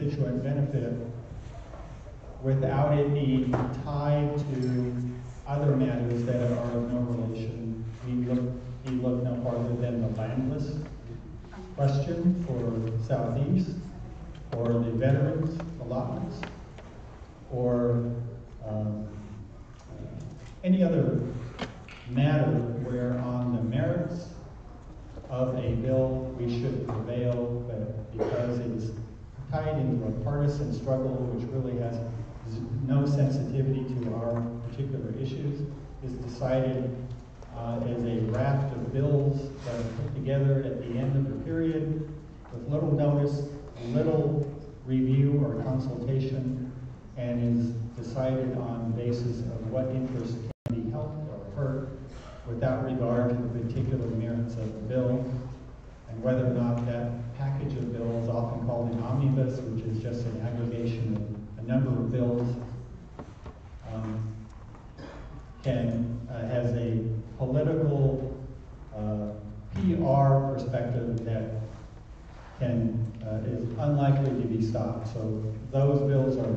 constituent benefit without it being tied to other matters that are of no relation. We look no farther than the landless question for Southeast, or the veterans allotments, or any other matter where on the merits of a bill we should prevail, but because it's tied into a partisan struggle which really has no sensitivity to our particular issues, is decided as a raft of bills that are put together at the end of the period with little notice, little review or consultation, and is decided on the basis of what interest can be helped or hurt without regard to the particular merits of the bill, and whether or not that package of bills, often called an omnibus, which is just an aggregation of a number of bills, has a political PR perspective that is unlikely to be stopped. So those bills are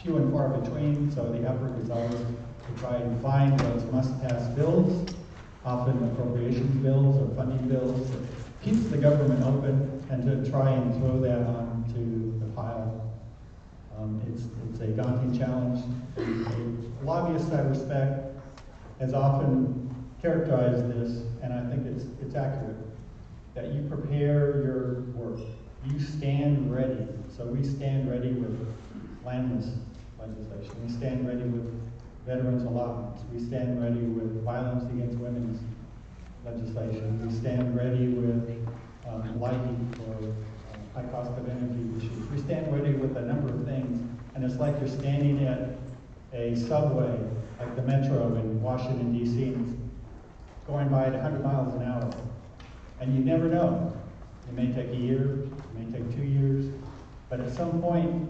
few and far between, so the effort is always to try and find those must-pass bills, often appropriations bills or funding bills, that keeps the government open, and to try and throw that onto the pile. It's a daunting challenge. A lobbyist I respect has often characterized this, and I think it's accurate, that you prepare your work. You stand ready. So we stand ready with landless legislation. We stand ready with veterans allotments. We stand ready with violence against women's legislation. We stand ready with lighting for high cost of energy issues. We stand ready with a number of things, and it's like you're standing at a subway, like the metro in Washington, D.C., and it's going by at 100 miles an hour. And you never know. It may take a year, it may take 2 years, but at some point,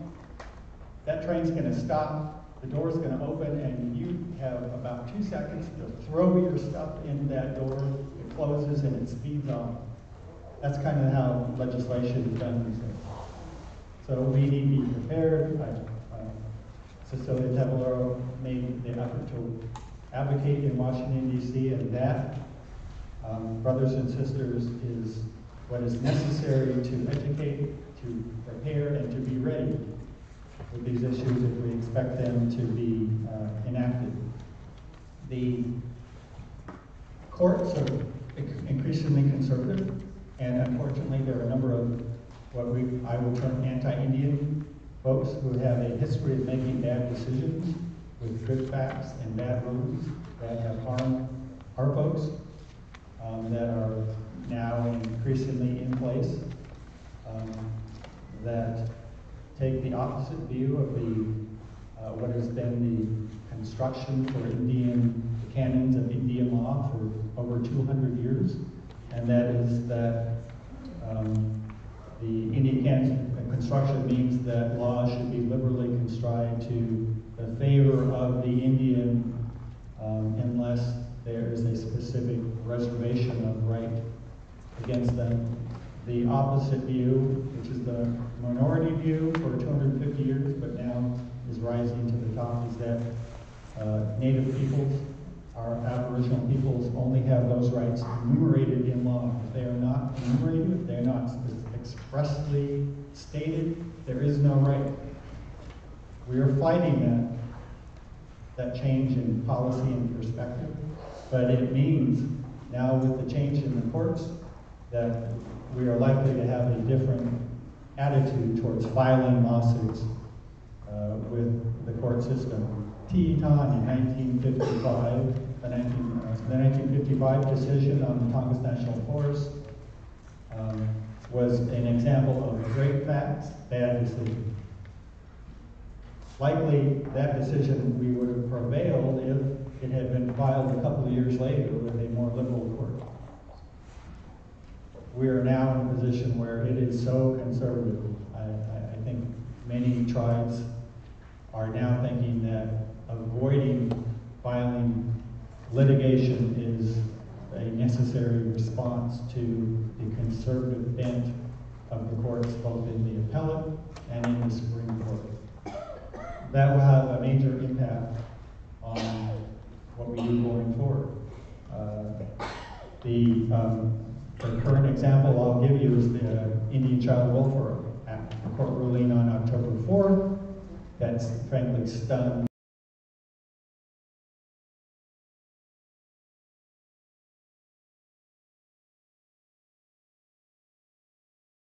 that train's going to stop, the door's going to open, and you have about 2 seconds to throw your stuff in that door. It closes and it speeds on. That's kind of how legislation is done these days. So we need to be prepared. Cecilia Tavallaro made the effort to advocate in Washington, D.C., and that, brothers and sisters, is what is necessary to educate, to prepare, and to be ready with these issues if we expect them to be enacted. The courts are increasingly conservative, and unfortunately there are a number of what I will term anti-Indian folks who have a history of making bad decisions with good facts and bad rules that have harmed our folks, that are now increasingly in place, that take the opposite view of what has been the construction for the canons of Indian law for over 200 years, and that is that the Indian canon construction means that law should be liberally contrived to the favor of the Indian unless there is a specific reservation of right against them. The opposite view, which is the minority view for 250 years, but now is rising to the top, is that Native peoples, our Aboriginal peoples, only have those rights enumerated in law. If they are not enumerated, if they are not expressly stated, there is no right. We are fighting that change in policy and perspective, but it means now with the change in the courts that we are likely to have a different attitude towards filing lawsuits with the court system. Teton in 1955, the 1955 decision on the Tongass National Forest was an example of great facts, bad decision. Likely that decision we would have prevailed if it had been filed a couple of years later with a more liberal court. We are now in a position where it is so conservative. I think many tribes are now thinking that avoiding filing litigation is a necessary response to the conservative bent of the courts, both in the appellate and in the that will have a major impact on what we do going forward. The current example I'll give you is the Indian Child Welfare Act, the court ruling on October 4th, that's frankly stunned